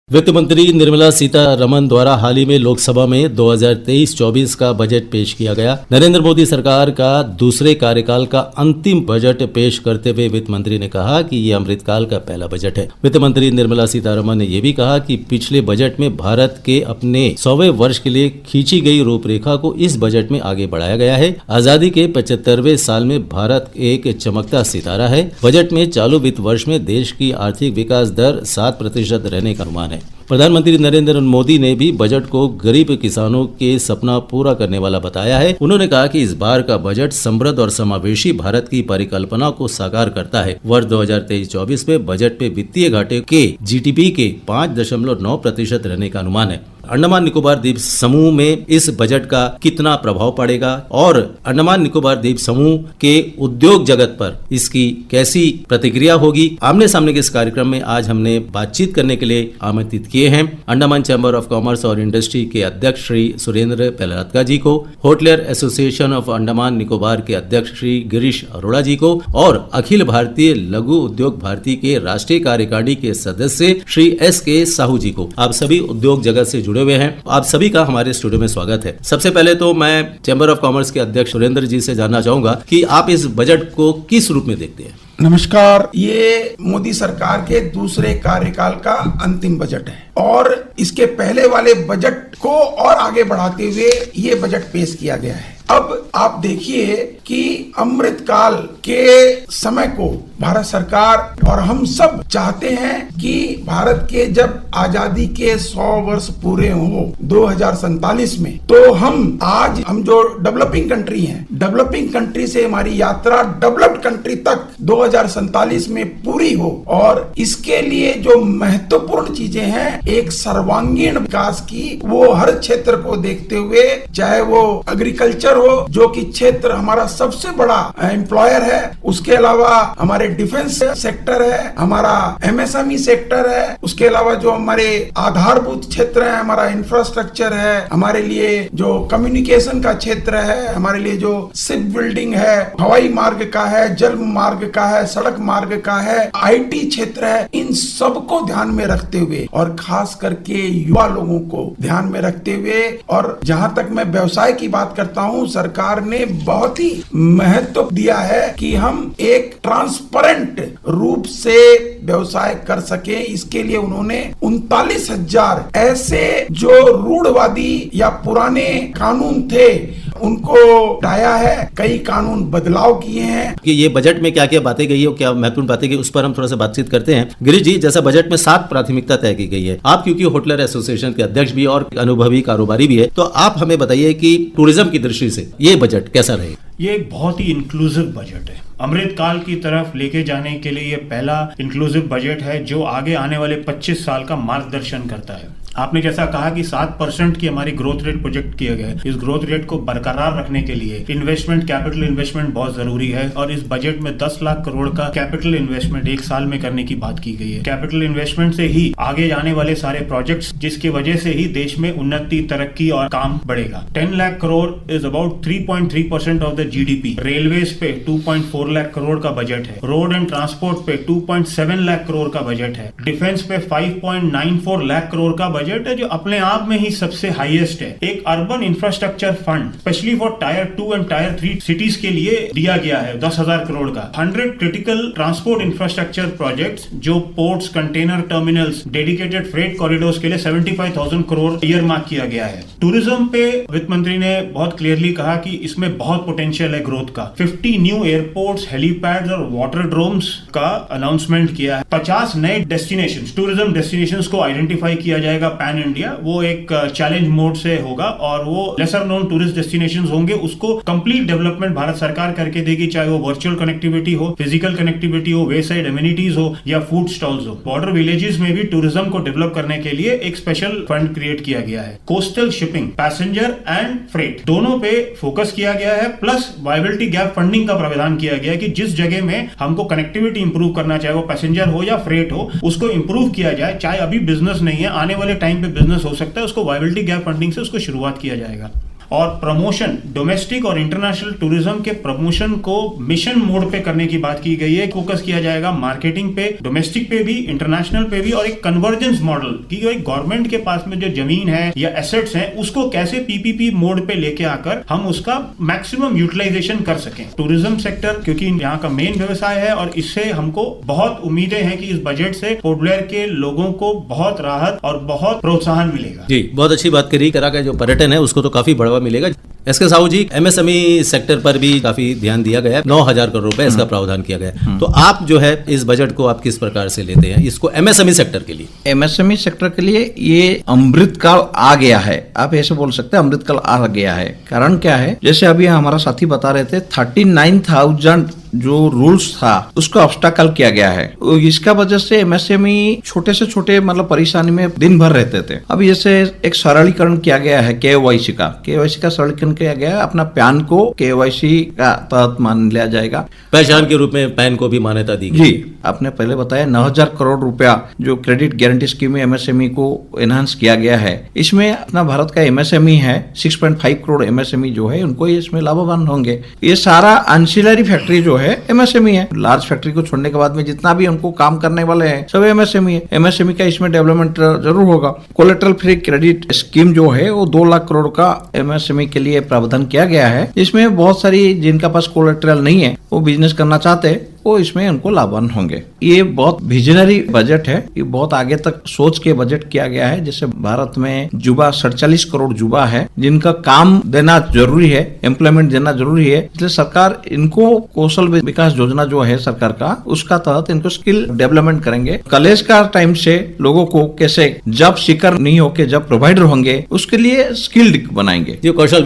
वित्त मंत्री निर्मला सीतारमण द्वारा हाल ही में लोकसभा में 2023-24 का बजट पेश किया गया। नरेंद्र मोदी सरकार का दूसरे कार्यकाल का अंतिम बजट पेश करते हुए वित्त मंत्री ने कहा कि ये अमृतकाल का पहला बजट है। वित्त मंत्री निर्मला सीतारमण ने यह भी कहा कि पिछले बजट में भारत के अपने 100वें वर्ष के लिए खींची गई रूपरेखा को इस बजट में आगे बढ़ाया गया है। आजादी के 75वें साल में भारत एक चमकता सितारा है। बजट में चालू वित्त वर्ष में देश की आर्थिक विकास दर 7% रहने का अनुमान है। प्रधानमंत्री नरेंद्र मोदी ने भी बजट को गरीब किसानों के सपना पूरा करने वाला बताया है। उन्होंने कहा कि इस बार का बजट समृद्ध और समावेशी भारत की परिकल्पना को साकार करता है। वर्ष 2023-24 में बजट पे वित्तीय घाटे के जीडीपी के 5.9% रहने का अनुमान है। अंडमान निकोबार द्वीप समूह में इस बजट का कितना प्रभाव पड़ेगा और अंडमान निकोबार द्वीप समूह के उद्योग जगत पर इसकी कैसी प्रतिक्रिया होगी, आमने सामने के इस कार्यक्रम में आज हमने बातचीत करने के लिए आमंत्रित किए हैं अंडमान चैम्बर ऑफ कॉमर्स और इंडस्ट्री के अध्यक्ष श्री सुरेंद्र पेलरात्का जी को, hotelier association of Andaman Nicobar के अध्यक्ष श्री गिरीश अरोड़ा जी को और अखिल भारतीय लघु उद्योग भारती के राष्ट्रीय कार्यकारिणी के सदस्य श्री SK साहू जी को। आप सभी उद्योग जगत से हुए हैं, आप सभी का हमारे स्टूडियो में स्वागत है। सबसे पहले तो मैं चैम्बर ऑफ कॉमर्स के अध्यक्ष सुरेंद्र जी से जानना चाहूंगा कि आप इस बजट को किस रूप में देखते हैं। नमस्कार। ये मोदी सरकार के दूसरे कार्यकाल का अंतिम बजट है और इसके पहले वाले बजट को और आगे बढ़ाते हुए ये बजट पेश किया गया है। अब आप देखिए कि अमृतकाल के समय को भारत सरकार और हम सब चाहते हैं कि भारत के जब आजादी के 100 वर्ष पूरे हो 2047 में, तो हम जो डेवलपिंग कंट्री हैं, डेवलपिंग कंट्री से हमारी यात्रा डेवलप्ड कंट्री तक 2047 में पूरी हो। और इसके लिए जो महत्वपूर्ण चीजें हैं, एक सर्वांगीण विकास की, वो हर क्षेत्र को देखते हुए, चाहे वो एग्रीकल्चर हो जो कि क्षेत्र हमारा सबसे बड़ा एम्प्लॉयर है, उसके अलावा हमारे डिफेंस सेक्टर है, हमारा MSME सेक्टर है, उसके अलावा जो हमारे आधारभूत क्षेत्र है, हमारा इंफ्रास्ट्रक्चर है, हमारे लिए जो कम्युनिकेशन का क्षेत्र है, हमारे लिए जो शिप बिल्डिंग है, हवाई मार्ग का है, जल मार्ग का है, सड़क मार्ग का है, IT क्षेत्र है, इन सबको ध्यान में रखते हुए और खास करके युवा लोगों को ध्यान में रखते हुए, और जहां तक मैं व्यवसाय की बात करता हूं, सरकार ने बहुत ही महत्व दिया है कि हम एक ट्रांसपेरेंट रूप से व्यवसाय कर सके। इसके लिए उन्होंने 39,000 ऐसे जो रूढ़वादी या पुराने कानून थे उनको हटाया है, कई कानून बदलाव किए हैं। कि ये बजट में क्या क्या बातें गई है और क्या महत्वपूर्ण बातें गई, उस पर हम थोड़ा सा बातचीत करते हैं। गिरीश जी, जैसा बजट में 7 प्राथमिकता तय की गई है, आप क्योंकि होटलर एसोसिएशन के अध्यक्ष भी और अनुभवी कारोबारी भी है, तो आप हमें बताइए कि टूरिज्म की दृष्टि से ये बजट कैसा रहेगा। ये एक बहुत ही इंक्लूसिव बजट है। अमृतकाल की तरफ लेके जाने के लिए ये पहला इंक्लूसिव बजट है जो आगे आने वाले 25 साल का मार्गदर्शन करता है। आपने जैसा कहा कि 7% की हमारी ग्रोथ रेट प्रोजेक्ट किया गया है। इस ग्रोथ रेट को बरकरार रखने के लिए इन्वेस्टमेंट, कैपिटल इन्वेस्टमेंट बहुत जरूरी है और इस बजट में 10 लाख करोड़ का कैपिटल इन्वेस्टमेंट एक साल में करने की बात की गई है। कैपिटल इन्वेस्टमेंट से ही आगे जाने वाले सारे प्रोजेक्ट्स, जिसकी वजह से ही देश में उन्नति, तरक्की और काम बढ़ेगा। 10 lakh crore is about 3.3% of the GDP। Railways पे 2.4 लाख करोड़ का बजट है। रोड एंड ट्रांसपोर्ट पे 2.7 लाख करोड़ का बजट है। डिफेंस पे 5.94 लाख करोड़ का बजट है, जो अपने आप में ही सबसे हाईएस्ट है। एक urban infrastructure fund specially for tyre 2 and tyre 3 cities के लिए दिया गया है 10,000 करोड़ का। 100 क्रिटिकल ट्रांसपोर्ट इंफ्रास्ट्रक्चर प्रोजेक्ट्स, जो ports, container terminals, dedicated freight corridors के लिए 75,000 करोड़ ईयर मार्क किया गया है। टूरिज्म पे वित्त मंत्री ने बहुत क्लियरली कहा कि इसमें बहुत पोटेंशियल है ग्रोथ का। 50 न्यू एयरपोर्ट्स, हेलीपैड्स और वाटर ड्रोम्स का अनाउंसमेंट किया है। 50 नए डेस्टिनेशंस, टूरिज्म डेस्टिनेशंस को आइडेंटिफाई किया जाएगा पैन इंडिया। वो एक चैलेंज मोड से होगा और वो लेसर नोन टूरिस्ट डेस्टिनेशंस होंगे, उसको कंप्लीट डेवलपमेंट भारत सरकार करके देगी, चाहे वो वर्चुअल कनेक्टिविटी हो, फिजिकल कनेक्टिविटी हो, वे साइड एमिनिटीज हो या फूड स्टॉल्स हो। बॉर्डर विलेजेस में भी टूरिज्म को डेवलप करने के लिए एक स्पेशल फंड क्रिएट किया गया है। Coastal shipping, passenger and freight दोनों पे फोकस किया गया है, प्लस वायबिलिटी गैप फंडिंग का प्रावधान किया गया है कि जिस जगह में हमको कनेक्टिविटी इंप्रूव करना, चाहे वो पैसेंजर हो या फ्रेट हो, उसको इंप्रूव किया जाए। चाहे अभी बिजनेस नहीं है, आने वाले टाइम पे बिजनेस हो सकता है, उसको वायबिलिटी गैप फंडिंग से उसको शुरुआत किया जाएगा। और प्रमोशन, डोमेस्टिक और इंटरनेशनल टूरिज्म के प्रमोशन को मिशन मोड पे करने की बात की गई है। फोकस किया जाएगा मार्केटिंग पे, डोमेस्टिक पे भी, इंटरनेशनल पे भी, और एक कन्वर्जेंस मॉडल की गवर्नमेंट के पास में जो जमीन है या एसेट्स हैं उसको कैसे पीपीपी मोड पे लेके आकर हम उसका मैक्सिमम यूटिलाइजेशन कर सकें। टूरिज्म सेक्टर क्योंकि यहाँ का मेन व्यवसाय है और इससे हमको बहुत उम्मीदें हैं कि इस बजट से पोर्ट ब्लेयर के लोगों को बहुत राहत और बहुत प्रोत्साहन मिलेगा। जी, बहुत अच्छी बात करी। करा का जो पर्यटन है उसको तो काफी बढ़ावा मिलेगा। एसके साहू जी, एमएसएमई सेक्टर पर भी काफी ध्यान दिया गया है, 9,000 करोड़ रुपए इसका प्रावधान किया गया है। तो आप जो है इस बजट को आप किस प्रकार से लेते हैं इसको एमएसएमई सेक्टर के लिए? एमएसएमई सेक्टर के लिए ये अमृत काल आ गया है, आप ऐसे बोल सकते हैं, अमृत काल आ गया है। कारण क्या है, जैसे अभी हमारा साथी बता रहे थे, 39,000 जो रूल्स था उसको ऑब्स्टैकल किया गया है। इसका वजह से एमएसएमई छोटे से छोटे मतलब परेशानी में दिन भर रहते थे। अब जैसे एक सरलीकरण किया गया है केवाईसी का सरलीकरण किया गया है। अपना पैन को केवाईसी का तहत मान लिया जाएगा, पहचान के रूप में पैन को भी मान्यता दी गई। जी, आपने पहले बताया 9,000 करोड़ रुपया जो क्रेडिट गारंटी स्कीम में एमएसएमई को एनहांस किया गया है। इसमें अपना भारत का एमएसएमई है 6.5 करोड़ एमएसएमई जो है उनको इसमें लाभवान होंगे। ये सारा एंसिलरी फैक्ट्री जो है एमएसएमई है। लार्ज फैक्ट्री को छोड़ने के बाद में जितना भी उनको काम करने वाले हैं सब एमएसएमई है। एमएसएमई का इसमें डेवलपमेंट जरूर होगा। कोलेटरल फ्री क्रेडिट स्कीम जो है वो 2 लाख करोड़ का एमएसएमई के लिए प्रावधान किया गया है। इसमें बहुत सारी जिनका पास कोलेटरल नहीं है वो बिजनेस करना चाहते हैं वो इसमें उनको लाभवान होंगे। ये बहुत विजनरी बजट है, ये बहुत आगे तक सोच के बजट किया गया है। जैसे भारत में युवा 47 करोड़ युवा है जिनका काम देना जरूरी है, एम्प्लॉयमेंट देना जरूरी है। इसलिए सरकार इनको कौशल विकास योजना जो है सरकार का उसका तहत इनको स्किल डेवलपमेंट करेंगे। कॉलेज का टाइम से लोगों को कैसे जॉब सीकर नहीं होके जॉब प्रोवाइडर होंगे उसके लिए स्किल्ड बनाएंगे, जो कौशल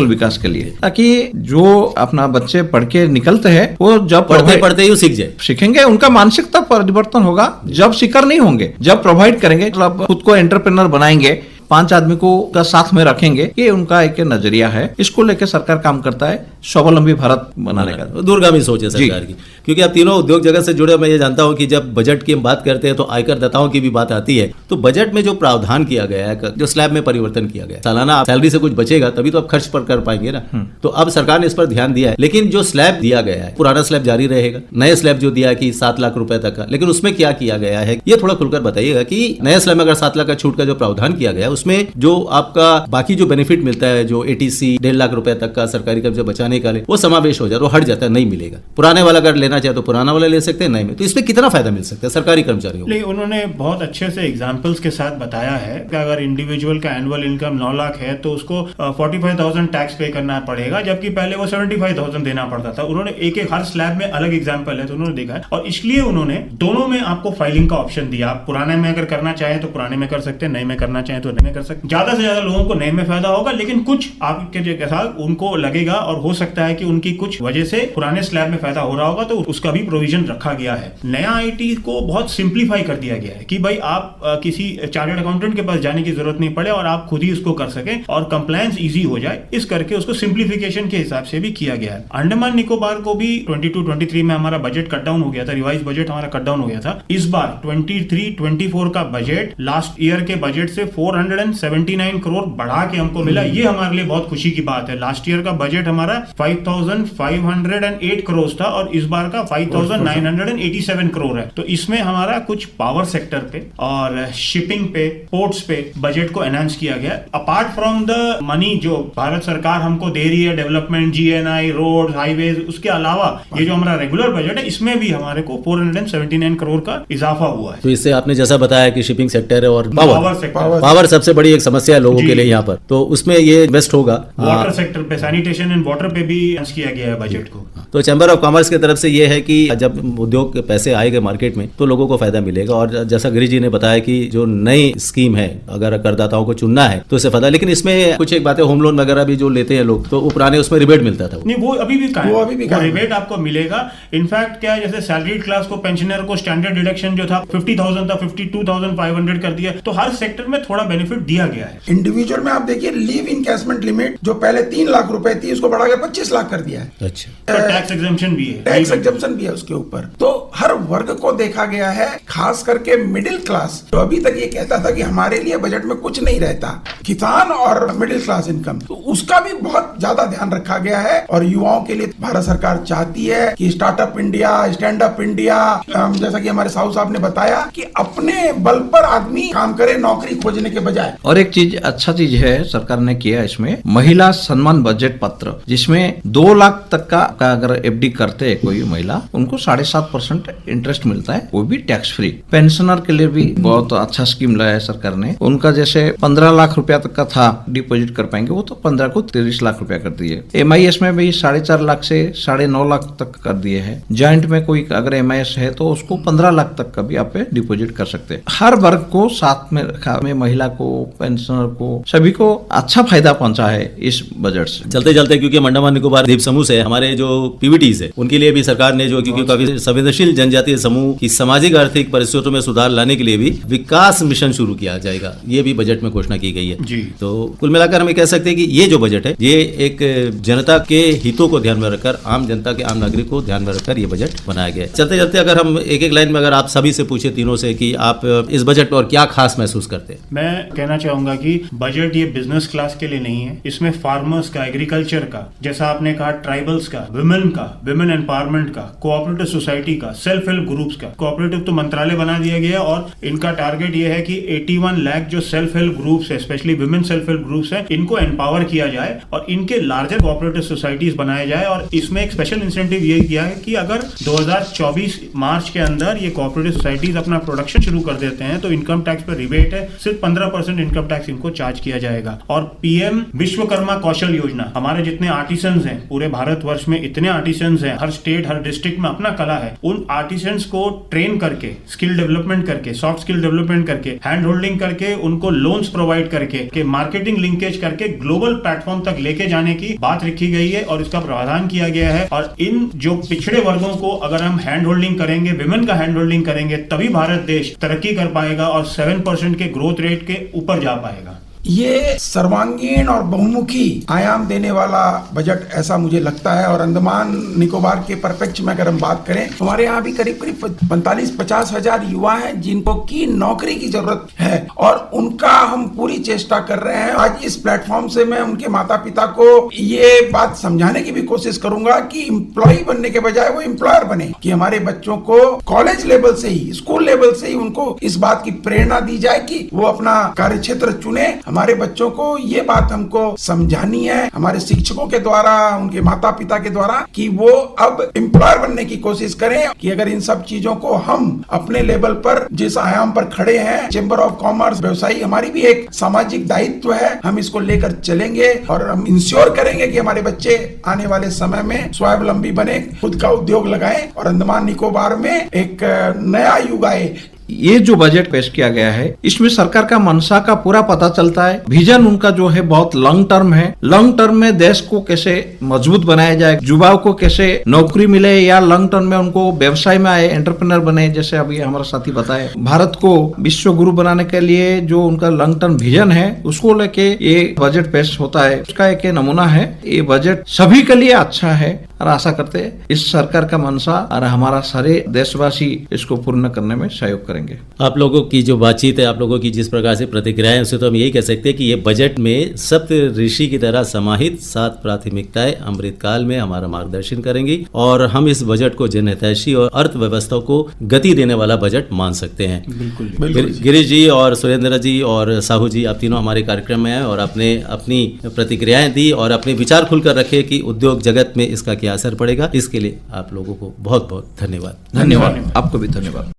विकास के लिए, ताकि जो अपना बच्चे पढ़ के निकलते हैं वो जब पढ़ते ही सीख जाए, सीखेंगे, उनका मानसिकता परिवर्तन होगा, जब सीकर नहीं होंगे, जब प्रोवाइड करेंगे, मतलब खुद को एंटरप्रेन्योर बनाएंगे, 5 आदमी को का साथ में रखेंगे। ये उनका एक नजरिया है। इसको लेकर सरकार काम करता है स्वावलंबी भारत बनाने का। दूरगामी सोच है सरकार की, क्योंकि आप तीनों उद्योग जगत से जुड़े। मैं ये जानता हूं कि जब बजट की हम बात करते हैं तो आयकर दाताओं की भी बात आती है। तो बजट में जो प्रावधान किया गया है, जो स्लैब में परिवर्तन किया गया है, सालाना सैलरी से कुछ बचेगा तभी तो आप खर्च पर कर पाएंगे ना। तो अब सरकार ने इस पर ध्यान दिया है। लेकिन जो स्लैब दिया गया है, पुराना स्लैब जारी रहेगा, नए स्लैब जो दिया है कि 7 लाख रुपए तक का, लेकिन उसमें क्या किया गया है ये थोड़ा खुलकर बताइएगा कि नए स्लैब में अगर 7 लाख का छूट का जो प्रावधान किया गया है उसमें जो आपका बाकी जो बेनिफिट मिलता है, जो एटीसी 1.5 लाख रुपए तक का सरकारी कर्ज बचाने का वो समावेश हो जाए, वो हट जाता है, नहीं मिलेगा। पुराने वाला अगर लेना चाहे तो पुराना वाला ले सकते हैं, नहीं में तो इसमें कितना फायदा मिल सकता है सरकारी कर्मचारियों को? उन्होंने बहुत अच्छे से एग्जांपल्स के साथ बताया है कि अगर इंडिविजुअल का एनुअल इनकम 9 लाख है तो उसको 45,000 टैक्स पे करना पड़ेगा, जबकि पहले वो 75,000 देना पड़ता था। उन्होंने एक हर स्लैब में अलग एग्जाम्पल है तो उन्होंने देखा है, और इसलिए उन्होंने दोनों में आपको फाइलिंग का ऑप्शन दिया। आप पुराने में अगर करना चाहे तो पुराने में कर सकते हैं, नए में करना चाहे तो नए में कर सकते हैं। ज्यादा से ज्यादा लोगों को नए में फायदा होगा, लेकिन कुछ आपके साथ उनको लगेगा और हो सकता है कि उनकी कुछ वजह से पुराने स्लैब में फायदा हो रहा होगा, तो उसका भी प्रोविजन रखा गया है। नया आईटी को बहुत सिंप्लीफाई कर दिया गया है कि भाई आप किसी चार्टर्ड अकाउंटेंट के पास जाने की जरूरत नहीं पड़े और आप खुद ही उसको कर सकें और कंप्लायंस इजी हो जाए। इस करके उसको सिंप्लीफिकेशन के हिसाब से भी किया गया है। अंडमान निकोबार को भी 22-23 में हमारा बजट कट डाउन हो गया था, रिवाइज बजट हमारा कट डाउन हो गया था। इस बार 23-24 का बजट लास्ट ईयर के बजट से 479 करोड़ बढ़ा के हमको मिला। ये हमारे लिए बहुत खुशी की बात है। लास्ट ईयर का बजट हमारा 5,508 करोड़ था और इस बार का 5,987 करोड़ है। तो इसमें हमारा कुछ पावर सेक्टर पे और शिपिंग पे, पोर्ट्स पे बजट को एनहांस किया गया। अपार्ट फ्रॉम द मनी जो भारत सरकार हमको दे रही है, डेवलपमेंट, जीएनआई, रोड, हाईवेज, उसके अलावा ये जो हमारा रेगुलर बजट है इसमें भी हमारे को 479 करोड़ का इजाफा हुआ है। तो इससे आपने जैसा बताया कि शिपिंग सेक्टर है और पावर पावर सबसे बड़ी एक समस्या है लोगों के लिए यहाँ पर, तो उसमें ये इन्वेस्ट होगा। वाटर सेक्टर पे, सैनिटेशन एंड वाटर पे भी किया गया है बजट को। तो चैम्बर ऑफ कॉमर्स की तरफ से ये है कि जब उद्योग के पैसे आएंगे मार्केट में तो लोगों को फायदा मिलेगा। और जैसा गिरीश जी ने बताया कि जो नई स्कीम है अगर करदाताओं को चुनना है तो इससे फायदा, लेकिन इसमें कुछ एक बातें होम लोन वगैरह भी जो लेते हैं लोग तो वो पुराने उसमें रिबेट मिलता था, नहीं वो अभी भी रिबेट आपको मिलेगा। इनफैक्ट क्या है, जैसे सैलरीड क्लास को, पेंशनर को स्टैंडर्ड डिडक्शन जो था 50,000 था 52,500 कर दिया। तो हर सेक्टर में थोड़ा बेनिफिट दिया गया है। इंडिविजुअल में आप देखिए लीव इनकैशमेंट लिमिट जो पहले 3 लाख रुपए थी उसको बढ़ा के 25 लाख कर दिया है। अच्छा, टैक्स एग्जेम्पशन भी है, टैक्स एग्जम्पशन भी है उसके ऊपर। तो हर वर्ग को देखा गया है, खास करके मिडिल क्लास जो अभी तक ये कहता था कि हमारे लिए बजट में कुछ नहीं रहता, किसान और मिडिल क्लास इनकम, तो उसका भी बहुत ज्यादा ध्यान रखा गया है। और युवाओं के लिए भारत सरकार चाहती है कि startup India, stand up India, जैसा कि हमारे साहू साहब ने बताया कि अपने बल पर आदमी काम करे नौकरी खोजने के बजाय। और एक चीज अच्छा चीज है सरकार ने किया इसमें, महिला सम्मान बजट पत्र, जिसमें 2 लाख तक का अगर एफडी करते है कोई महिला, उनको 7.5% इंटरेस्ट मिलता है, वो भी टैक्स फ्री। पेंशनर के लिए भी बहुत अच्छा स्कीम लाया है सरकार ने। उनका जैसे 15 लाख रुपया तक का था डिपॉजिट कर पाएंगे, वो तो 15 को 30 लाख रुपया कर दिए। MIS में भी 4.5 लाख से 9.5 लाख तक कर दिए हैं। जॉइंट में कोई अगर MIS है तो उसको 15 लाख तक का भी आप डिपॉजिट कर सकते हैं। हर वर्ग को साथ में रखा, में महिला को, पेंशनर को, सभी को अच्छा फायदा पहुंचा है इस बजट से। चलते चलते क्योंकि अंडमान निकोबार द्वीप समूह से हमारे जो PVTs है उनके लिए भी सरकार ने जो क्योंकि काफी संवेदनशील जनजातीय समूह की सामाजिक आर्थिक परिस्थितियों में सुधार लाने के लिए भी विकास मिशन शुरू किया जाएगा, ये भी बजट में घोषणा की गई है जी। तो कुल मिलाकर हमें कह सकते हैं कि ये जो बजट है ये एक जनता के हितों को ध्यान में रखकर, आम जनता के, आम नागरिक को ध्यान में रखकर ये बजट बनाया गया है। चलते चलते अगर हम एक एक लाइन में अगर आप सभी से पूछे, तीनों से, कि आप इस बजट पर क्या खास महसूस करते हैं? मैं कहना चाहूंगा कि बजट ये बिजनेस क्लास के लिए नहीं है, इसमें फार्मर्स का, एग्रीकल्चर का, जैसा आपने कहा ट्राइबल्स का, विमेन एम्पावरमेंट का, कोऑपरेटिव सोसाइटी का, सेल्फ हेल्प ग्रुप्स का। कोऑपरेटिव तो मंत्रालय बना दिया गया और इनका टारगेट ये है कि 81 लाख जो सेल्फ हेल्प ग्रुप्स है, specially women self help groups है, इनको एम्पावर किया जाए और इनके लार्जर कोऑपरेटिव सोसाइटीज बनाए जाए। और इसमें एक स्पेशल इंसेंटिव ये किया है कि अगर 2024 मार्च के अंदर ये कोऑपरेटिव सोसाइटीज अपना प्रोडक्शन शुरू कर देते हैं तो इनकम टैक्स पर रिबेट है, सिर्फ 15% इनकम टैक्स इनको चार्ज किया जाएगा। और PM विश्वकर्मा कौशल योजना, हमारे जितने आर्टिसंस हैं पूरे भारतवर्ष में, इतने आर्टिसंस हैं, हर स्टेट हर डिस्ट्रिक्ट में अपना कला है, उन आर्टिसंस को ट्रेन करके, स्किल डेवलपमेंट करके, सॉफ्ट स्किल डेवलपमेंट करके, हैंड होल्डिंग करके, उनको लोन्स प्रोवाइड करके, मार्केटिंग लिंकेज करके ग्लोबल प्लेटफॉर्म तक लेके जाने की बात रखी गई है और इसका प्रावधान किया गया है। और इन जो पिछड़े वर्गों को अगर हम हैंड होल्डिंग करेंगे, विमेन का हैंड होल्डिंग करेंगे, तभी भारत देश तरक्की कर पाएगा और 7% के ग्रोथ रेट के ऊपर जा पाएगा। ये सर्वांगीण और बहुमुखी आयाम देने वाला बजट ऐसा मुझे लगता है। और अंडमान निकोबार के परिप्रेक्ष्य में अगर हम बात करें, हमारे यहाँ भी करीब 45-50 हजार युवा हैं जिनको की नौकरी की जरूरत है और उनका हम पूरी चेष्टा कर रहे हैं। आज इस प्लेटफॉर्म से मैं उनके माता पिता को ये बात समझाने की भी कोशिश करूंगा कि एम्प्लॉय बनने के बजाय वो एम्प्लॉयर बने, कि हमारे बच्चों को कॉलेज लेवल से ही, स्कूल लेवल से ही उनको इस बात की प्रेरणा दी जाए कि वो अपना कार्यक्षेत्र चुने। हमारे बच्चों को ये बात हमको समझानी है, हमारे शिक्षकों के द्वारा, उनके माता पिता के द्वारा, कि वो अब एम्प्लॉयर बनने की कोशिश करें। कि अगर इन सब चीजों को हम अपने लेवल पर जिस आयाम पर खड़े हैं, चेंबर ऑफ कॉमर्स, व्यवसायी, हमारी भी एक सामाजिक दायित्व है, हम इसको लेकर चलेंगे और हम इंश्योर करेंगे कि हमारे बच्चे आने वाले समय में स्वावलंबी बने, खुद का उद्योग लगाएं और अंडमान निकोबार में एक नया युग आए। ये जो बजट पेश किया गया है इसमें सरकार का मंशा का पूरा पता चलता है। विजन उनका जो है बहुत लॉन्ग टर्म है। लॉन्ग टर्म में देश को कैसे मजबूत बनाया जाए, युवाओं को कैसे नौकरी मिले या लॉन्ग टर्म में उनको व्यवसाय में आए, एंटरप्रेन्योर बने, जैसे अभी हमारा साथी बताए। भारत को विश्व गुरु बनाने के लिए जो उनका लॉन्ग टर्म विजन है उसको लेके ये बजट पेश होता है, उसका एक नमूना है। ये बजट सभी के लिए अच्छा है और आशा करते हैं इस सरकार का मंशा और हमारा सारे देशवासी इसको पूर्ण करने में सहयोग करेंगे। आप लोगों की जो बातचीत है, आप लोगों की जिस प्रकार से प्रतिक्रियाएं, उससे तो हम यही कह सकते हैं कि ये बजट में सप्त ऋषि की तरह समाहित 7 प्राथमिकताएं अमृतकाल में हमारा मार्गदर्शन करेंगी और हम इस बजट को जनहितैषी और अर्थव्यवस्था को गति देने वाला बजट मान सकते हैं। बिल्कुल। गिरीश जी और सुरेंद्र जी और साहू जी, आप तीनों हमारे कार्यक्रम में आए और आपने अपनी प्रतिक्रियाएं दी और अपने विचार खुलकर रखे कि उद्योग जगत में इसका क्या असर पड़ेगा। इसके लिए आप लोगों को बहुत बहुत धन्यवाद। धन्यवाद, आपको भी धन्यवाद।